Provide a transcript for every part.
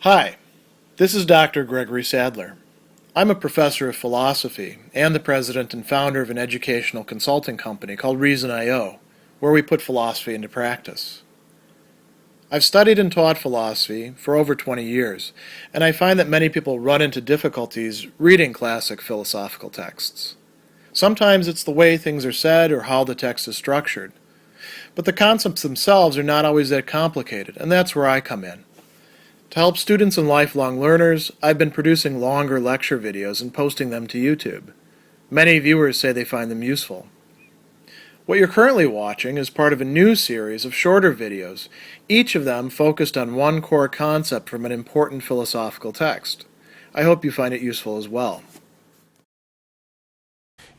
Hi, this is Dr. Gregory Sadler. I'm a professor of philosophy and the president and founder of an educational consulting company called Reason.io, where we put philosophy into practice. I've studied and taught philosophy for over 20 years, and I find that many people run into difficulties reading classic philosophical texts. Sometimes it's the way things are said or how the text is structured. But the concepts themselves are not always that complicated, and that's where I come in. To help students and lifelong learners, I've been producing longer lecture videos and posting them to YouTube. Many viewers say they find them useful. What you're currently watching is part of a new series of shorter videos, each of them focused on one core concept from an important philosophical text. I hope you find it useful as well.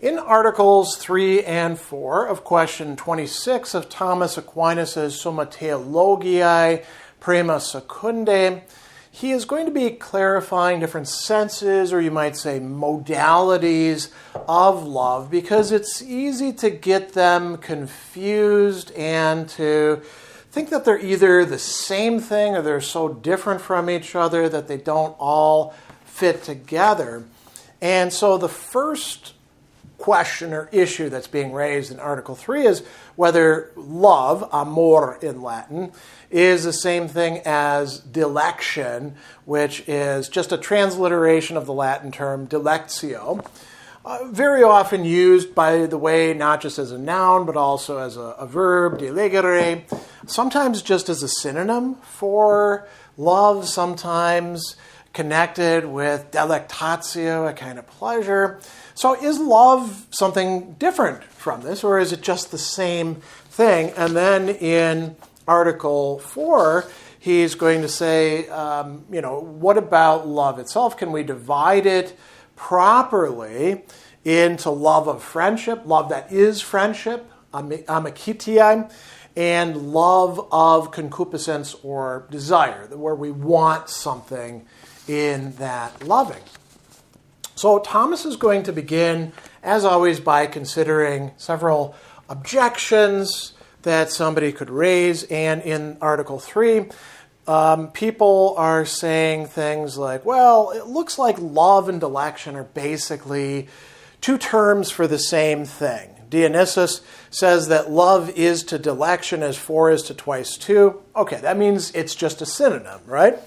In Articles 3 and 4 of question 26 of Thomas Aquinas Summa Theologiae, Prima Secundae, he is going to be clarifying different senses, or you might say modalities, of love, because it's easy to get them confused and to think that they're either the same thing or they're so different from each other that they don't all fit together. And so the first question or issue that's being raised in Article 3 is whether love, amor in Latin, is the same thing as dilection, which is just a transliteration of the Latin term dilectio. Very often used, by the way, not just as a noun, but also as a verb, dilegere, sometimes just as a synonym for love, sometimes connected with delectatio, a kind of pleasure. So is love something different from this, or is it just the same thing? And then in Article 4, he's going to say, what about love itself? Can we divide it properly into love of friendship, love that is friendship, amicitia, and love of concupiscence or desire, where we want something in that loving? So Thomas is going to begin, as always, by considering several objections that somebody could raise. And in Article 3, people are saying things like, well, it looks like love and dilection are basically two terms for the same thing. Dionysius says that love is to dilection as 4 is to twice 2. Okay, that means it's just a synonym, right?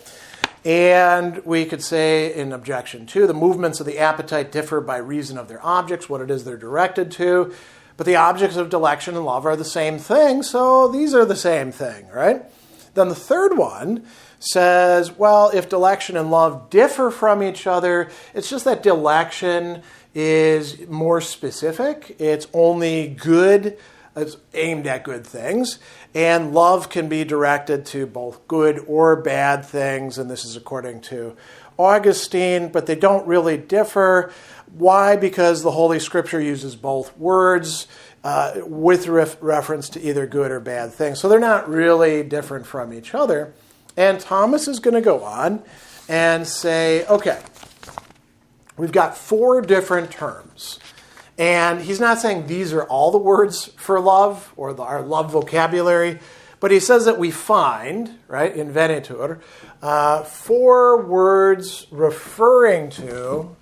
And we could say in objection 2, the movements of the appetite differ by reason of their objects, what it is they're directed to. But the objects of dilection and love are the same thing, so these are the same thing, right? Then the third one says, well, if dilection and love differ from each other, it's just that dilection is more specific. It's only good, it's aimed at good things. And love can be directed to both good or bad things, and this is according to Augustine, but they don't really differ. Why? Because the Holy Scripture uses both words with reference to either good or bad things. So they're not really different from each other. And Thomas is going to go on and say, okay, we've got 4 different terms. And he's not saying these are all the words for love or our love vocabulary, but he says that we find, right, in Venetur, 4 words referring to,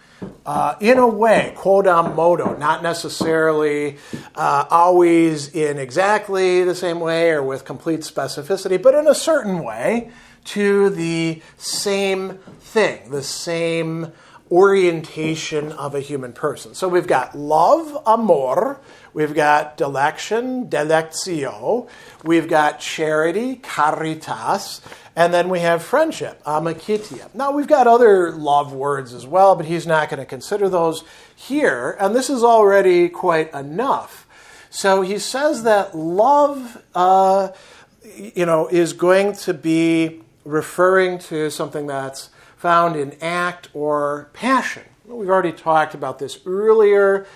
in a way, quodam modo, not necessarily always in exactly the same way or with complete specificity, but in a certain way to the same thing, the same orientation of a human person. So we've got love, amor, we've got dilection, dilectio, we've got charity, caritas, and then we have friendship, amicitia. Now we've got other love words as well, but he's not going to consider those here, and this is already quite enough. So he says that love, is going to be referring to something that's found in act or passion. We've already talked about this earlier.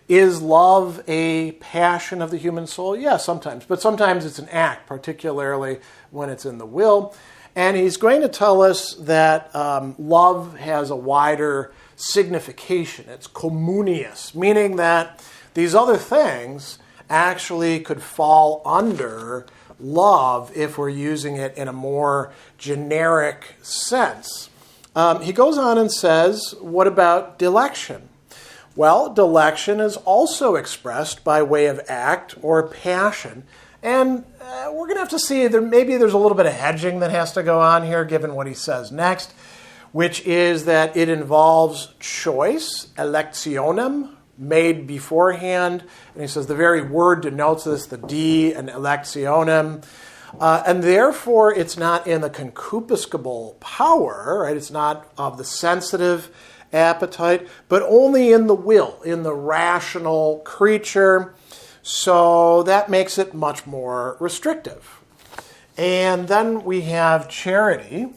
Is love a passion of the human soul? Yeah, sometimes. But sometimes it's an act, particularly when it's in the will. And he's going to tell us that love has a wider signification. It's communius, meaning that these other things actually could fall under love if we're using it in a more generic sense. He goes on and says, what about dilection? Well, dilection is also expressed by way of act or passion. And we're going to have to see, maybe there's a little bit of hedging that has to go on here, given what he says next, which is that it involves choice, electionem, made beforehand. And he says the very word denotes this, the D and electionem. And therefore, it's not in the concupiscible power, right? It's not of the sensitive appetite, but only in the will, in the rational creature. So that makes it much more restrictive. And then we have charity.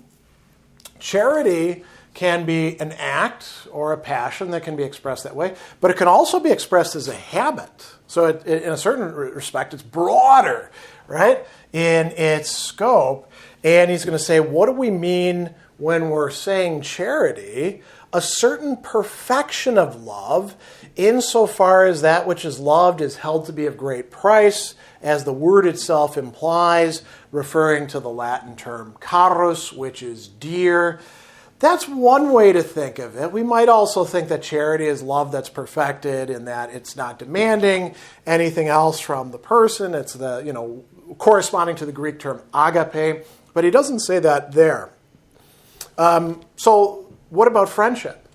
Charity can be an act or a passion that can be expressed that way, but it can also be expressed as a habit. So in a certain respect, it's broader, right, in its scope. And he's going to say, what do we mean when we're saying charity? A certain perfection of love, insofar as that which is loved is held to be of great price, as the word itself implies, referring to the Latin term carus, which is dear. That's one way to think of it. We might also think that charity is love that's perfected in that it's not demanding anything else from the person. It's the, corresponding to the Greek term agape, but he doesn't say that there. So what about friendship?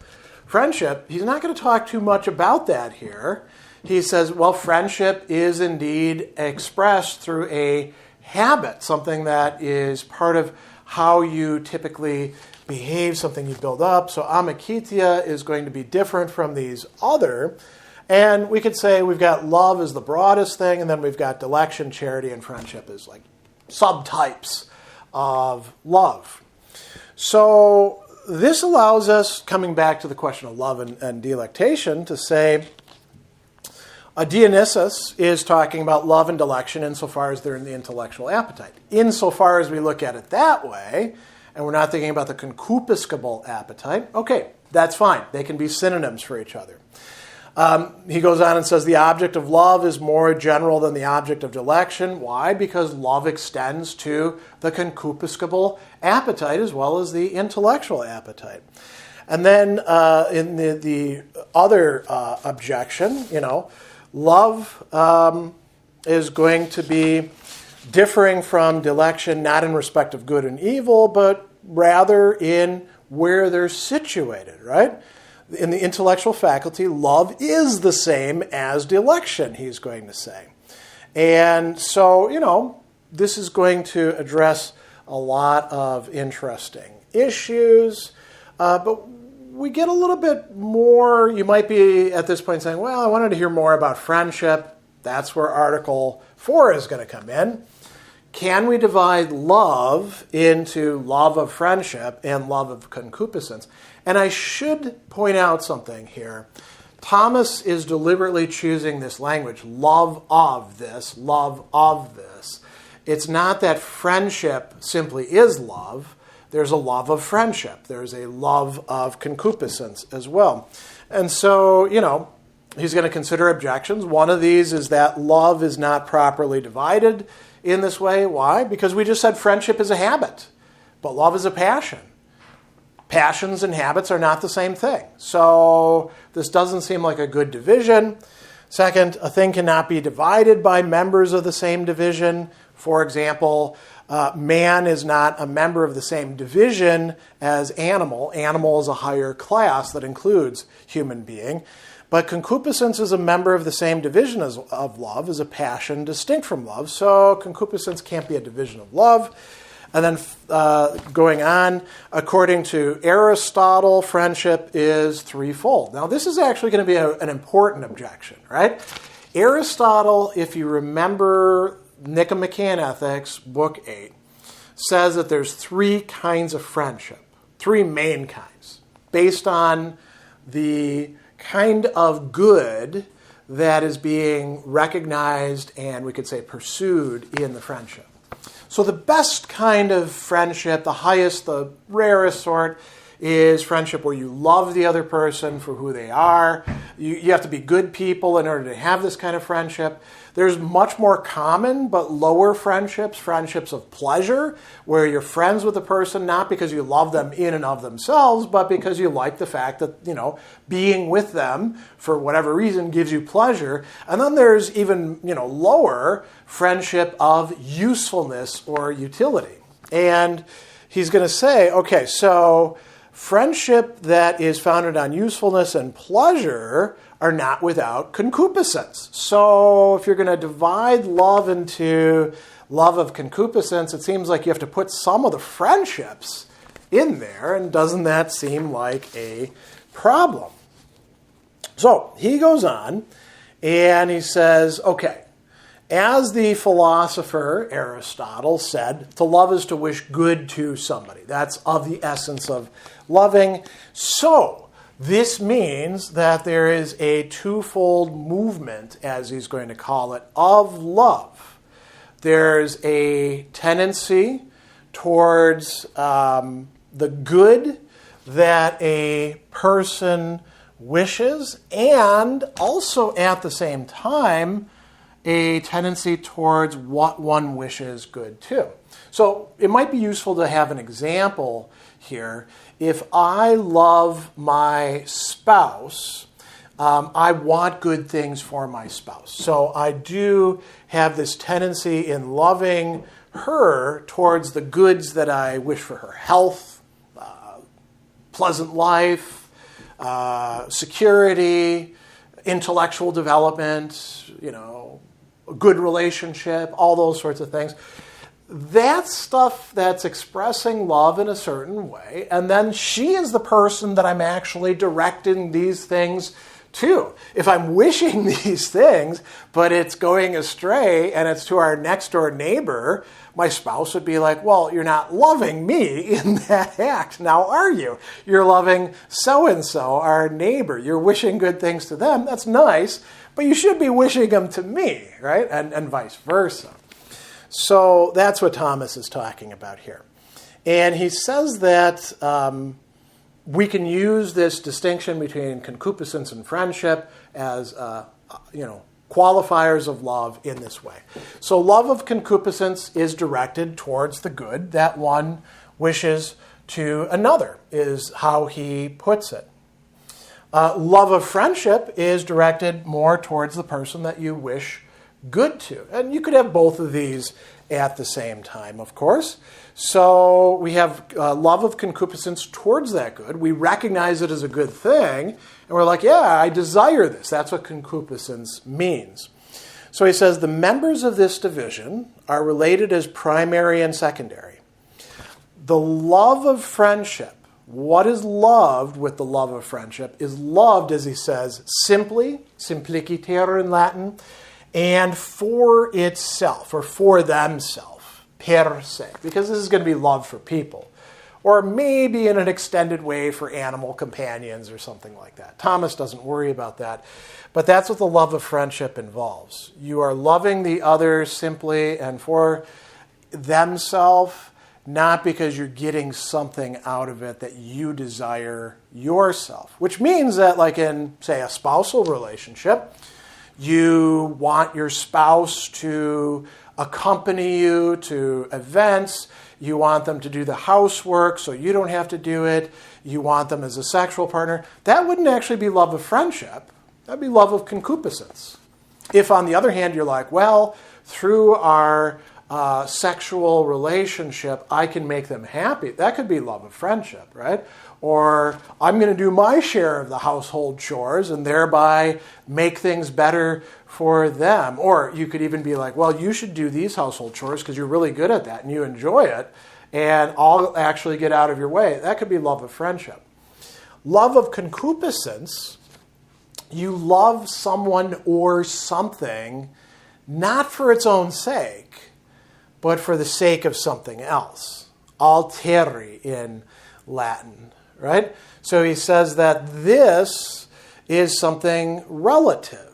Friendship, he's not going to talk too much about that here. He says, well, friendship is indeed expressed through a habit, something that is part of how you typically behave, something you build up. So amicitia is going to be different from these other. And we could say we've got love as the broadest thing, and then we've got dilection, charity, and friendship as like subtypes of love. So this allows us, coming back to the question of love and delectation, to say Dionysus is talking about love and dilection insofar as they're in the intellectual appetite. Insofar as we look at it that way, and we're not thinking about the concupiscible appetite, okay, that's fine. They can be synonyms for each other. He goes on and says the object of love is more general than the object of dilection. Why? Because love extends to the concupiscible appetite as well as the intellectual appetite. And then in the other objection, love is going to be differing from dilection, not in respect of good and evil, but rather in where they're situated, right? In the intellectual faculty, love is the same as dilection, he's going to say. And so, this is going to address a lot of interesting issues, but we get a little bit more. You might be at this point saying, well, I wanted to hear more about friendship. That's where Article 4 is going to come in. Can we divide love into love of friendship and love of concupiscence? And I should point out something here. Thomas is deliberately choosing this language, love of this, love of this. It's not that friendship simply is love. There's a love of friendship. There's a love of concupiscence as well. And so, he's going to consider objections. One of these is that love is not properly divided in this way. Why? Because we just said friendship is a habit, but love is a passion. Passions and habits are not the same thing. So this doesn't seem like a good division. Second, a thing cannot be divided by members of the same division. For example, man is not a member of the same division as animal. Animal is a higher class that includes human being. But concupiscence is a member of the same division of love, is a passion distinct from love. So concupiscence can't be a division of love. And then going on, according to Aristotle, friendship is threefold. Now, this is actually going to be an important objection, right? Aristotle, if you remember Nicomachean Ethics, Book 8, says that there's three kinds of friendship, three main kinds, based on the kind of good that is being recognized and we could say pursued in the friendship. So the best kind of friendship, the highest, the rarest sort, is friendship where you love the other person for who they are. You have to be good people in order to have this kind of friendship. There's much more common but lower friendships, friendships of pleasure, where you're friends with a person not because you love them in and of themselves, but because you like the fact that, being with them for whatever reason gives you pleasure. And then there's even, lower friendship of usefulness or utility. And he's going to say, okay, so friendship that is founded on usefulness and pleasure are not without concupiscence. So if you're going to divide love into love of concupiscence, it seems like you have to put some of the friendships in there, and doesn't that seem like a problem? So he goes on, and he says, okay, as the philosopher Aristotle said, to love is to wish good to somebody. That's of the essence of loving. So this means that there is a twofold movement, as he's going to call it, of love. There's a tendency towards the good that a person wishes, and also at the same time, a tendency towards what one wishes good to. So it might be useful to have an example here. If I love my spouse, I want good things for my spouse. So I do have this tendency in loving her towards the goods that I wish for her: health, pleasant life, security, intellectual development, a good relationship, all those sorts of things. That's stuff that's expressing love in a certain way. And then she is the person that I'm actually directing these things to. If I'm wishing these things, but it's going astray and it's to our next door neighbor, my spouse would be like, well, you're not loving me in that act, now are you? You're loving so-and-so, our neighbor. You're wishing good things to them. That's nice, but you should be wishing them to me, right? And vice versa. So that's what Thomas is talking about here. And he says that we can use this distinction between concupiscence and friendship as, qualifiers of love in this way. So love of concupiscence is directed towards the good that one wishes to another, is how he puts it. Love of friendship is directed more towards the person that you wish good to. And you could have both of these at the same time, of course. So we have love of concupiscence towards that good. We recognize it as a good thing, and we're like, yeah, I desire this. That's what concupiscence means. So he says the members of this division are related as primary and secondary. The love of friendship, what is loved with the love of friendship, is loved, as he says, simply, simpliciter in Latin, and for itself, or for themselves, per se, because this is going to be love for people, or maybe in an extended way for animal companions or something like that. Thomas doesn't worry about that, but that's what the love of friendship involves. You are loving the other simply and for themselves, not because you're getting something out of it that you desire yourself, which means that, like in, say, a spousal relationship, you want your spouse to accompany you to events. You want them to do the housework so you don't have to do it. You want them as a sexual partner. That wouldn't actually be love of friendship. That'd be love of concupiscence. If, on the other hand, you're like, well, through our sexual relationship, I can make them happy. That could be love of friendship, right? Or I'm going to do my share of the household chores and thereby make things better for them. Or you could even be like, well, you should do these household chores because you're really good at that and you enjoy it, and I'll actually get out of your way. That could be love of friendship. Love of concupiscence, you love someone or something not for its own sake, but for the sake of something else. Alteri in Latin, right? So he says that this is something relative.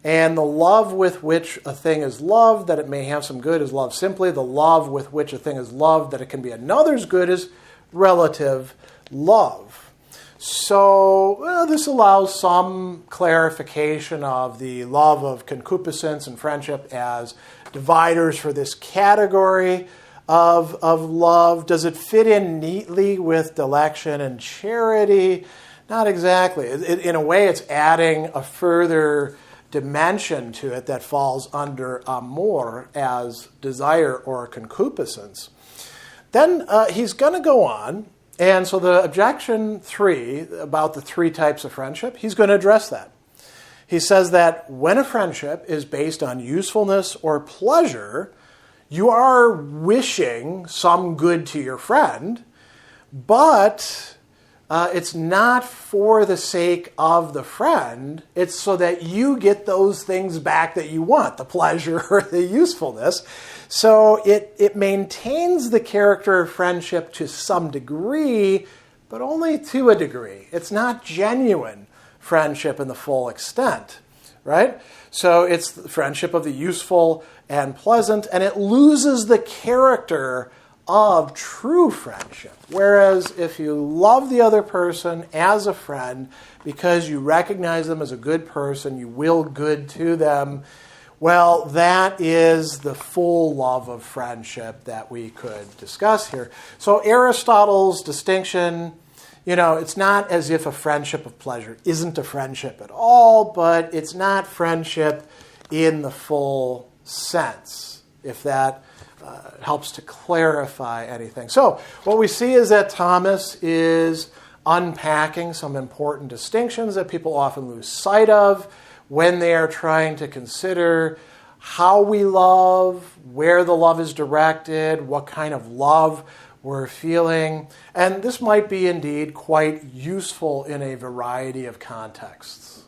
And the love with which a thing is loved, that it may have some good, is love simply. The love with which a thing is loved, that it can be another's good, is relative love. So this allows some clarification of the love of concupiscence and friendship as dividers for this category of love. Does it fit in neatly with dilection and charity? Not exactly. In a way, it's adding a further dimension to it that falls under amor as desire or concupiscence. Then he's going to go on, and so the objection 3 about the 3 types of friendship, he's going to address that. He says that when a friendship is based on usefulness or pleasure, you are wishing some good to your friend, but it's not for the sake of the friend. It's so that you get those things back that you want, the pleasure or the usefulness. So it maintains the character of friendship to some degree, but only to a degree. It's not genuine friendship in the full extent, right? So it's the friendship of the useful and pleasant, and it loses the character of true friendship. Whereas if you love the other person as a friend because you recognize them as a good person, you will good to them, well, that is the full love of friendship that we could discuss here. So Aristotle's distinction, it's not as if a friendship of pleasure isn't a friendship at all, but it's not friendship in the full sense, if that helps to clarify anything. So what we see is that Thomas is unpacking some important distinctions that people often lose sight of when they are trying to consider how we love, where the love is directed, what kind of love we're feeling. And this might be indeed quite useful in a variety of contexts.